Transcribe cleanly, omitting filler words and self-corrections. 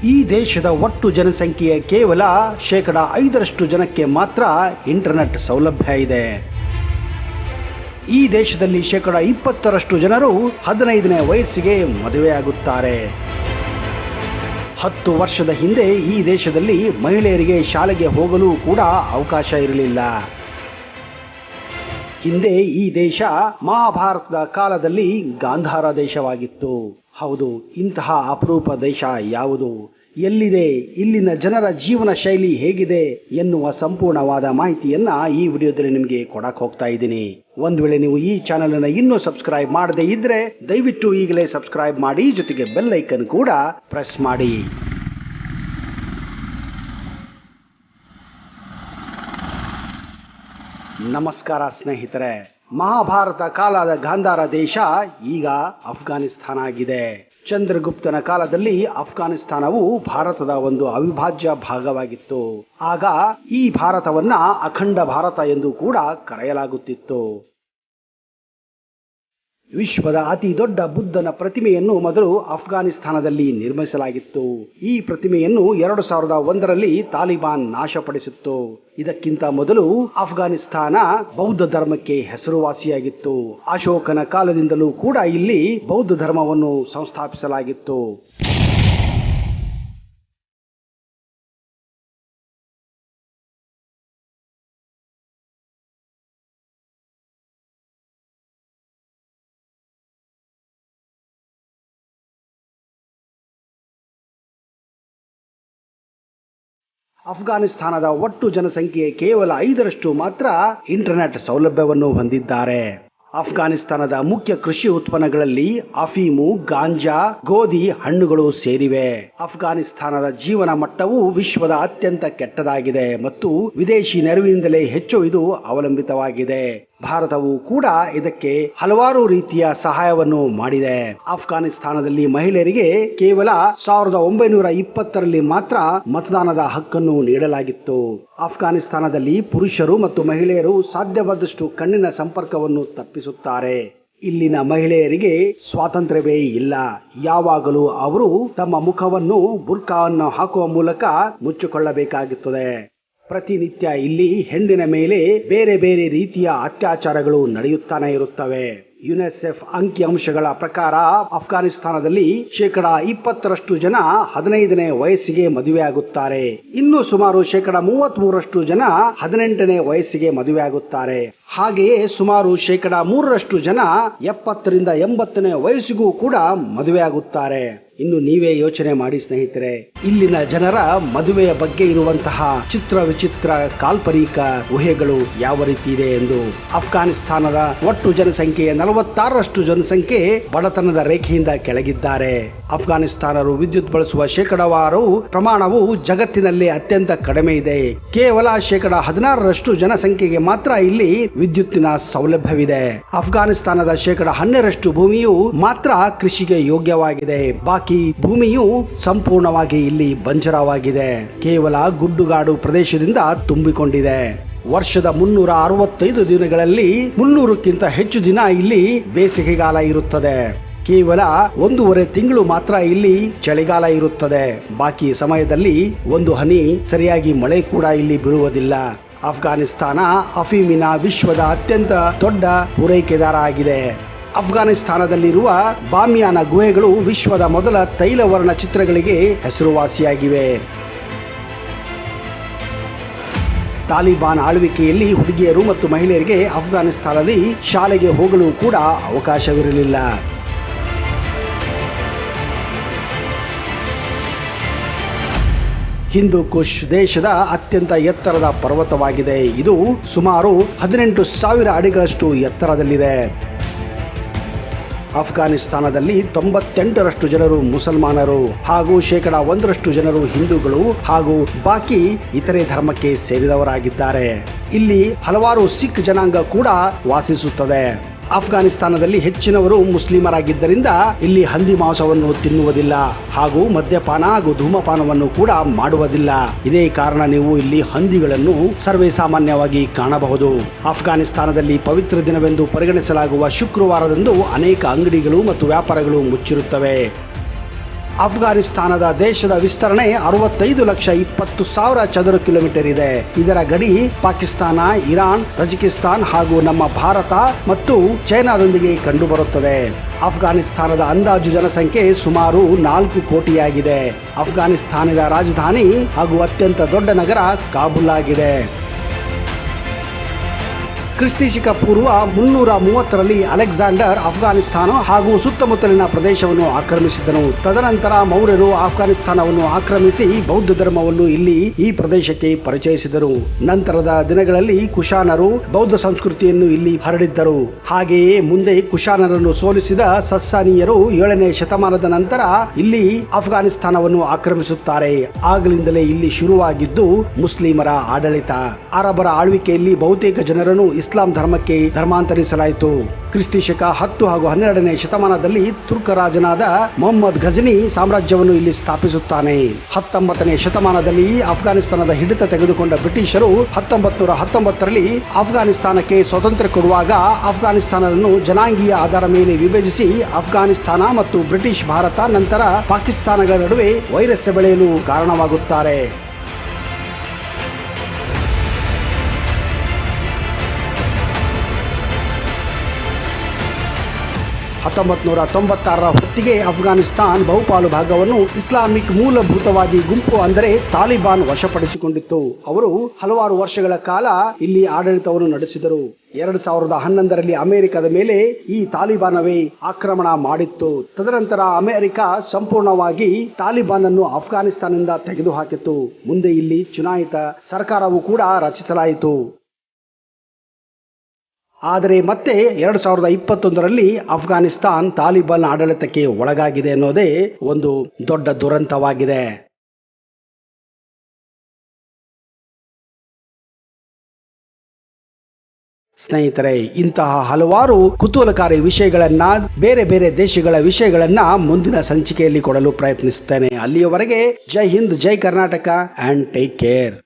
ಈ ದೇಶದ ಒಟ್ಟು ಜನಸಂಖ್ಯೆಯ ಕೇವಲ 5% ಜನಕ್ಕೆ ಮಾತ್ರ ಇಂಟರ್ನೆಟ್ ಸೌಲಭ್ಯ ಇದೆ. ಈ ದೇಶದಲ್ಲಿ 20% ಜನರು 15ನೇ ವಯಸ್ಸಿಗೆ ಮದುವೆಯಾಗುತ್ತಾರೆ. 10 ವರ್ಷದ ಹಿಂದೆ ಈ ದೇಶದಲ್ಲಿ ಮಹಿಳೆಯರಿಗೆ ಶಾಲೆಗೆ ಹೋಗಲು ಕೂಡ ಅವಕಾಶ ಇರಲಿಲ್ಲ. ಹಿಂದೆ ಈ ದೇಶ ಮಹಾಭಾರತದ ಕಾಲದಲ್ಲಿ ಗಾಂಧಾರ ದೇಶವಾಗಿತ್ತು. ಹೌದು, ಇಂತಹ ಅಪರೂಪ ದೇಶ ಯಾವುದು, ಎಲ್ಲಿದೆ, ಇಲ್ಲಿನ ಜನರ ಜೀವನ ಶೈಲಿ ಹೇಗಿದೆ ಎನ್ನುವ ಸಂಪೂರ್ಣವಾದ ಮಾಹಿತಿಯನ್ನ ಈ ವಿಡಿಯೋದಲ್ಲಿ ನಿಮಗೆ ಕೊಡಕ್ಕೆ ಹೋಗ್ತಾ ಇದ್ದೀನಿ. ಒಂದ್ ವೇಳೆ ನೀವು ಈ ಚಾನೆಲ್ ಅನ್ನು ಇನ್ನೂ ಸಬ್ಸ್ಕ್ರೈಬ್ ಮಾಡದೇ ಇದ್ರೆ ದಯವಿಟ್ಟು ಈಗಲೇ ಸಬ್ಸ್ಕ್ರೈಬ್ ಮಾಡಿ, ಜೊತೆಗೆ ಬೆಲ್ ಐಕನ್ ಕೂಡ ಪ್ರೆಸ್ ಮಾಡಿ. ನಮಸ್ಕಾರ ಸ್ನೇಹಿತರೆ. ಮಹಾಭಾರತ ಕಾಲದ ಗಾಂಧಾರ ದೇಶ ಈಗ ಅಫ್ಘಾನಿಸ್ತಾನ ಆಗಿದೆ. ಚಂದ್ರಗುಪ್ತನ ಕಾಲದಲ್ಲಿ ಅಫ್ಘಾನಿಸ್ತಾನವು ಭಾರತದ ಒಂದು ಅವಿಭಾಜ್ಯ ಭಾಗವಾಗಿತ್ತು. ಆಗ ಈ ಭಾರತವನ್ನ ಅಖಂಡ ಭಾರತ ಎಂದು ಕೂಡ ಕರೆಯಲಾಗುತ್ತಿತ್ತು. ವಿಶ್ವದ ಅತಿ ದೊಡ್ಡ ಬುದ್ಧನ ಪ್ರತಿಮೆಯನ್ನು ಮೊದಲು ಅಫ್ಘಾನಿಸ್ತಾನದಲ್ಲಿ ನಿರ್ಮಿಸಲಾಗಿತ್ತು. ಈ ಪ್ರತಿಮೆಯನ್ನು 2001ರಲ್ಲಿ ತಾಲಿಬಾನ್ ನಾಶಪಡಿಸಿತ್ತು. ಇದಕ್ಕಿಂತ ಮೊದಲು ಅಫ್ಘಾನಿಸ್ತಾನ ಬೌದ್ಧ ಧರ್ಮಕ್ಕೆ ಹೆಸರುವಾಸಿಯಾಗಿತ್ತು. ಅಶೋಕನ ಕಾಲದಿಂದಲೂ ಕೂಡ ಇಲ್ಲಿ ಬೌದ್ಧ ಧರ್ಮವನ್ನು ಸಂಸ್ಥಾಪಿಸಲಾಗಿತ್ತು. ಅಫ್ಘಾನಿಸ್ತಾನದ ಒಟ್ಟು ಜನಸಂಖ್ಯೆ ಕೇವಲ 5% ಮಾತ್ರ ಇಂಟರ್ನೆಟ್ ಸೌಲಭ್ಯವನ್ನು ಹೊಂದಿದ್ದಾರೆ. ಅಫ್ಘಾನಿಸ್ತಾನದ ಮುಖ್ಯ ಕೃಷಿ ಉತ್ಪನ್ನಗಳಲ್ಲಿ ಅಫೀಮು, ಗಾಂಜಾ, ಗೋಧಿ, ಹಣ್ಣುಗಳು ಸೇರಿವೆ. ಅಫ್ಘಾನಿಸ್ತಾನದ ಜೀವನ ಮಟ್ಟವು ವಿಶ್ವದ ಅತ್ಯಂತ ಕೆಟ್ಟದಾಗಿದೆ ಮತ್ತು ವಿದೇಶಿ ನೆರವಿನಿಂದಲೇ ಹೆಚ್ಚು ಇದು ಅವಲಂಬಿತವಾಗಿದೆ. ಭಾರತವು ಕೂಡ ಇದಕ್ಕೆ ಹಲವಾರು ರೀತಿಯ ಸಹಾಯವನ್ನು ಮಾಡಿದೆ. ಅಫ್ಘಾನಿಸ್ತಾನದಲ್ಲಿ ಮಹಿಳೆಯರಿಗೆ ಕೇವಲ 1920ರಲ್ಲಿ ಮಾತ್ರ ಮತದಾನದ ಹಕ್ಕನ್ನು ನೀಡಲಾಗಿತ್ತು. ಅಫ್ಘಾನಿಸ್ತಾನದಲ್ಲಿ ಪುರುಷರು ಮತ್ತು ಮಹಿಳೆಯರು ಸಾಧ್ಯವಾದಷ್ಟು ಕಣ್ಣಿನ ಸಂಪರ್ಕವನ್ನು ತಪ್ಪಿಸುತ್ತಾರೆ. ಇಲ್ಲಿನ ಮಹಿಳೆಯರಿಗೆ ಸ್ವಾತಂತ್ರ್ಯವೇ ಇಲ್ಲ. ಯಾವಾಗಲೂ ಅವರು ತಮ್ಮ ಮುಖವನ್ನು ಬುರ್ಕಾವನ್ನು ಹಾಕುವ ಮೂಲಕ ಮುಚ್ಚಿಕೊಳ್ಳಬೇಕಾಗುತ್ತದೆ. ಪ್ರತಿನಿತ್ಯ ಇಲ್ಲಿ ಹೆಣ್ಣಿನ ಮೇಲೆ ಬೇರೆ ಬೇರೆ ರೀತಿಯ ಅತ್ಯಾಚಾರಗಳು ನಡೆಯುತ್ತಾನೆ ಇರುತ್ತವೆ. ಯುನಿಸೆಫ್ ಅಂಕಿಅಂಶಗಳ ಪ್ರಕಾರ ಅಫ್ಘಾನಿಸ್ತಾನದಲ್ಲಿ 20% ಜನ 15ನೇ ವಯಸ್ಸಿಗೆ ಮದುವೆಯಾಗುತ್ತಾರೆ. ಇನ್ನು ಸುಮಾರು 33% ಜನ 18ನೇ ವಯಸ್ಸಿಗೆ ಮದುವೆಯಾಗುತ್ತಾರೆ. ಹಾಗೆಯೇ ಸುಮಾರು 3% ಜನ 70ರಿಂದ 80ನೇ ವಯಸ್ಸಿಗೂ ಕೂಡ ಮದುವೆಯಾಗುತ್ತಾರೆ. ಇನ್ನು ನೀವೇ ಯೋಚನೆ ಮಾಡಿ ಸ್ನೇಹಿತರೆ, ಇಲ್ಲಿನ ಜನರ ಮದುವೆಯ ಬಗ್ಗೆ ಇರುವಂತಹ ಚಿತ್ರ ವಿಚಿತ್ರ ಕಾಲ್ಪನಿಕ ಊಹೆಗಳು ಯಾವ ರೀತಿ ಇದೆ ಎಂದು. ಅಫ್ಘಾನಿಸ್ತಾನದ ಒಟ್ಟು ಜನಸಂಖ್ಯೆಯ 46% ಜನಸಂಖ್ಯೆ ಬಡತನದ ರೇಖೆಯಿಂದ ಕೆಳಗಿದ್ದಾರೆ. ಅಫ್ಘಾನಿಸ್ತಾನರು ವಿದ್ಯುತ್ ಬಳಸುವ ಶೇಕಡಾವಾರು ಪ್ರಮಾಣವು ಜಗತ್ತಿನಲ್ಲಿ ಅತ್ಯಂತ ಕಡಿಮೆ ಇದೆ. ಕೇವಲ 16% ಜನಸಂಖ್ಯೆಗೆ ಮಾತ್ರ ಇಲ್ಲಿ ವಿದ್ಯುತ್ತಿನ ಸೌಲಭ್ಯವಿದೆ. ಅಫ್ಘಾನಿಸ್ತಾನದ 12% ಭೂಮಿಯು ಮಾತ್ರ ಕೃಷಿಗೆ ಯೋಗ್ಯವಾಗಿದೆ. ಬಾಕಿ ಭೂಮಿಯು ಸಂಪೂರ್ಣವಾಗಿ ಇಲ್ಲಿ ಬಂಜರವಾಗಿದೆ. ಕೇವಲ ಗುಡ್ಡುಗಾಡು ಪ್ರದೇಶದಿಂದ ತುಂಬಿಕೊಂಡಿದೆ. ವರ್ಷದ 365 ದಿನಗಳಲ್ಲಿ 300ಕ್ಕಿಂತ ಹೆಚ್ಚು ದಿನ ಇಲ್ಲಿ ಬೇಸಿಗೆಗಾಲ ಇರುತ್ತದೆ. ಕೇವಲ 1.5 ತಿಂಗಳು ಮಾತ್ರ ಇಲ್ಲಿ ಚಳಿಗಾಲ ಇರುತ್ತದೆ. ಬಾಕಿ ಸಮಯದಲ್ಲಿ ಒಂದು ಹನಿ ಸರಿಯಾಗಿ ಮಳೆ ಕೂಡ ಇಲ್ಲಿ ಬೀಳುವುದಿಲ್ಲ. ಅಫ್ಘಾನಿಸ್ತಾನ ಅಫೀಮಿನ ವಿಶ್ವದ ಅತ್ಯಂತ ದೊಡ್ಡ ಪೂರೈಕೆದಾರ ಆಗಿದೆ. ಅಫ್ಘಾನಿಸ್ತಾನದಲ್ಲಿರುವ ಬಾಮಿಯಾನ ಗುಹೆಗಳು ವಿಶ್ವದ ಮೊದಲ ತೈಲ ವರ್ಣ ಚಿತ್ರಗಳಿಗೆ ಹೆಸರುವಾಸಿಯಾಗಿವೆ. ತಾಲಿಬಾನ್ ಆಳ್ವಿಕೆಯಲ್ಲಿ ಹುಡುಗಿಯರು ಮತ್ತು ಮಹಿಳೆಯರಿಗೆ ಅಫ್ಘಾನಿಸ್ತಾನದಲ್ಲಿ ಶಾಲೆಗೆ ಹೋಗಲು ಕೂಡ ಅವಕಾಶವಿರಲಿಲ್ಲ. ಹಿಂದೂ ಕುಶ್ ದೇಶದ ಅತ್ಯಂತ ಎತ್ತರದ ಪರ್ವತವಾಗಿದೆ. ಇದು ಸುಮಾರು 18,000 ಅಡಿಗಳಷ್ಟು ಎತ್ತರದಲ್ಲಿದೆ. ಅಫ್ಘಾನಿಸ್ತಾನದಲ್ಲಿ 98% ಜನರು ಮುಸಲ್ಮಾನರು ಹಾಗೂ 1% ಜನರು ಹಿಂದೂಗಳು ಹಾಗೂ ಬಾಕಿ ಇತರೆ ಧರ್ಮಕ್ಕೆ ಸೇರಿದವರಾಗಿದ್ದಾರೆ. ಇಲ್ಲಿ ಹಲವಾರು ಸಿಖ್ ಜನಾಂಗ ಕೂಡ ವಾಸಿಸುತ್ತದೆ. ಅಫ್ಘಾನಿಸ್ತಾನದಲ್ಲಿ ಹೆಚ್ಚಿನವರು ಮುಸ್ಲಿಮರಾಗಿದ್ದರಿಂದ ಇಲ್ಲಿ ಹಂದಿ ಮಾಂಸವನ್ನು ತಿನ್ನುವುದಿಲ್ಲ ಹಾಗೂ ಮದ್ಯಪಾನ ಹಾಗೂ ಧೂಮಪಾನವನ್ನು ಕೂಡ ಮಾಡುವುದಿಲ್ಲ. ಇದೇ ಕಾರಣ ನೀವು ಇಲ್ಲಿ ಹಂದಿಗಳನ್ನು ಸರ್ವೇ ಸಾಮಾನ್ಯವಾಗಿ ಕಾಣಬಹುದು. ಅಫ್ಘಾನಿಸ್ತಾನದಲ್ಲಿ ಪವಿತ್ರ ದಿನವೆಂದು ಪರಿಗಣಿಸಲಾಗುವ ಶುಕ್ರವಾರದಂದು ಅನೇಕ ಅಂಗಡಿಗಳು ಮತ್ತು ವ್ಯಾಪಾರಗಳು ಮುಚ್ಚಿರುತ್ತವೆ. ಅಫ್ಘಾನಿಸ್ತಾನದ ದೇಶದ ವಿಸ್ತರಣೆ 65,20,000 ಚದರ ಕಿಲೋಮೀಟರ್ ಇದೆ. ಇದರ ಗಡಿ ಪಾಕಿಸ್ತಾನ, ಇರಾನ್, ತಜಿಕಿಸ್ತಾನ್ ಹಾಗೂ ನಮ್ಮ ಭಾರತ ಮತ್ತು ಚೈನಾದೊಂದಿಗೆ ಕಂಡುಬರುತ್ತದೆ. ಅಫ್ಘಾನಿಸ್ತಾನದ ಅಂದಾಜು ಜನಸಂಖ್ಯೆ ಸುಮಾರು 4 ಕೋಟಿಯಾಗಿದೆ. ಅಫ್ಘಾನಿಸ್ತಾನದ ರಾಜಧಾನಿ ಹಾಗೂ ಅತ್ಯಂತ ದೊಡ್ಡ ನಗರ ಕಾಬೂಲ್ ಆಗಿದೆ. ಕ್ರಿಸ್ತಿಶಕ ಪೂರ್ವ 330ರಲ್ಲಿ ಅಲೆಕ್ಸಾಂಡರ್ ಅಫ್ಘಾನಿಸ್ತಾನ ಹಾಗೂ ಸುತ್ತಮುತ್ತಲಿನ ಪ್ರದೇಶವನ್ನು ಆಕ್ರಮಿಸಿದನು. ತದನಂತರ ಮೌರ್ಯರು ಅಫ್ಘಾನಿಸ್ತಾನವನ್ನು ಆಕ್ರಮಿಸಿ ಬೌದ್ಧ ಧರ್ಮವನ್ನು ಇಲ್ಲಿ ಈ ಪ್ರದೇಶಕ್ಕೆ ಪರಿಚಯಿಸಿದರು. ನಂತರದ ದಿನಗಳಲ್ಲಿ ಕುಶಾನರು ಬೌದ್ಧ ಸಂಸ್ಕೃತಿಯನ್ನು ಇಲ್ಲಿ ಹರಡಿದ್ದರು. ಹಾಗೆಯೇ ಮುಂದೆ ಕುಶಾನರನ್ನು ಸೋಲಿಸಿದ ಸಸ್ಸಾನಿಯರು 7ನೇ ಶತಮಾನದ ನಂತರ ಇಲ್ಲಿ ಅಫ್ಘಾನಿಸ್ತಾನವನ್ನು ಆಕ್ರಮಿಸುತ್ತಾರೆ. ಆಗಲಿಂದಲೇ ಇಲ್ಲಿ ಶುರುವಾಗಿದ್ದು ಮುಸ್ಲಿಮರ ಆಡಳಿತ. ಅರಬರ ಆಳ್ವಿಕೆಯಲ್ಲಿ ಬಹುತೇಕ ಜನರನ್ನು ಇಸ್ಲಾಂ ಧರ್ಮಕ್ಕೆ ಧರ್ಮಾಂತರಿಸಲಾಯಿತು. ಕ್ರಿಸ್ತಿಶಕ 10 ಹಾಗೂ 12ನೇ ಶತಮಾನದಲ್ಲಿ ತುರ್ಕ ರಾಜನಾದ ಮೊಹಮ್ಮದ್ ಘಜ್ನಿ ಸಾಮ್ರಾಜ್ಯವನ್ನು ಇಲ್ಲಿ ಸ್ಥಾಪಿಸುತ್ತಾನೆ. 19ನೇ ಶತಮಾನದಲ್ಲಿ ಅಫ್ಘಾನಿಸ್ತಾನದ ಹಿಡಿತ ತೆಗೆದುಕೊಂಡ ಬ್ರಿಟಿಷರು 1919ರಲ್ಲಿ ಅಫ್ಘಾನಿಸ್ತಾನಕ್ಕೆ ಸ್ವಾತಂತ್ರ್ಯ ಕೊಡುವಾಗ ಅಫ್ಘಾನಿಸ್ತಾನವನ್ನು ಜನಾಂಗೀಯ ಆಧಾರ ಮೇಲೆ ವಿಭಜಿಸಿ ಅಫ್ಘಾನಿಸ್ತಾನ ಮತ್ತು ಬ್ರಿಟಿಷ್ ಭಾರತ ನಂತರ ಪಾಕಿಸ್ತಾನಗಳ ನಡುವೆ ವೈರಸ್ಯ ಬೆಳೆಯಲು ಕಾರಣವಾಗುತ್ತಾರೆ. 1996ರ ಹೊತ್ತಿಗೆ ಅಫ್ಘಾನಿಸ್ತಾನ್ ಬಹುಪಾಲು ಭಾಗವನ್ನು ಇಸ್ಲಾಮಿಕ್ ಮೂಲಭೂತವಾದಿ ಗುಂಪು ಅಂದರೆ ತಾಲಿಬಾನ್ ವಶಪಡಿಸಿಕೊಂಡಿತ್ತು. ಅವರು ಹಲವಾರು ವರ್ಷಗಳ ಕಾಲ ಇಲ್ಲಿ ಆಡಳಿತವನ್ನು ನಡೆಸಿದರು. 2011ರಲ್ಲಿ ಅಮೆರಿಕದ ಮೇಲೆ ಈ ತಾಲಿಬಾನವೇ ಆಕ್ರಮಣ ಮಾಡಿತ್ತು. ತದನಂತರ ಅಮೆರಿಕ ಸಂಪೂರ್ಣವಾಗಿ ತಾಲಿಬಾನ್ ಅನ್ನು ಅಫ್ಘಾನಿಸ್ತಾನದಿಂದ ತೆಗೆದುಹಾಕಿತ್ತು. ಮುಂದೆ ಇಲ್ಲಿ ಚುನಾಯಿತ ಸರ್ಕಾರವೂ ಕೂಡ ರಚಿಸಲಾಯಿತು. ಆದರೆ ಮತ್ತೆ 2021ರಲ್ಲಿ ಅಫ್ಘಾನಿಸ್ತಾನ್ ತಾಲಿಬಾನ್ ಆಡಳಿತಕ್ಕೆ ಒಳಗಾಗಿದೆ ಅನ್ನೋದೇ ಒಂದು ದೊಡ್ಡ ದುರಂತವಾಗಿದೆ. ಸ್ನೇಹಿತರೆ, ಇಂತಹ ಹಲವಾರು ಕುತೂಹಲಕಾರಿ ವಿಷಯಗಳನ್ನ, ಬೇರೆ ಬೇರೆ ದೇಶಗಳ ವಿಷಯಗಳನ್ನ ಮುಂದಿನ ಸಂಚಿಕೆಯಲ್ಲಿ ಕೊಡಲು ಪ್ರಯತ್ನಿಸುತ್ತೇನೆ. ಅಲ್ಲಿಯವರೆಗೆ ಜೈ ಹಿಂದ್, ಜೈ ಕರ್ನಾಟಕ ಅಂಡ್ ಟೇಕ್ ಕೇರ್.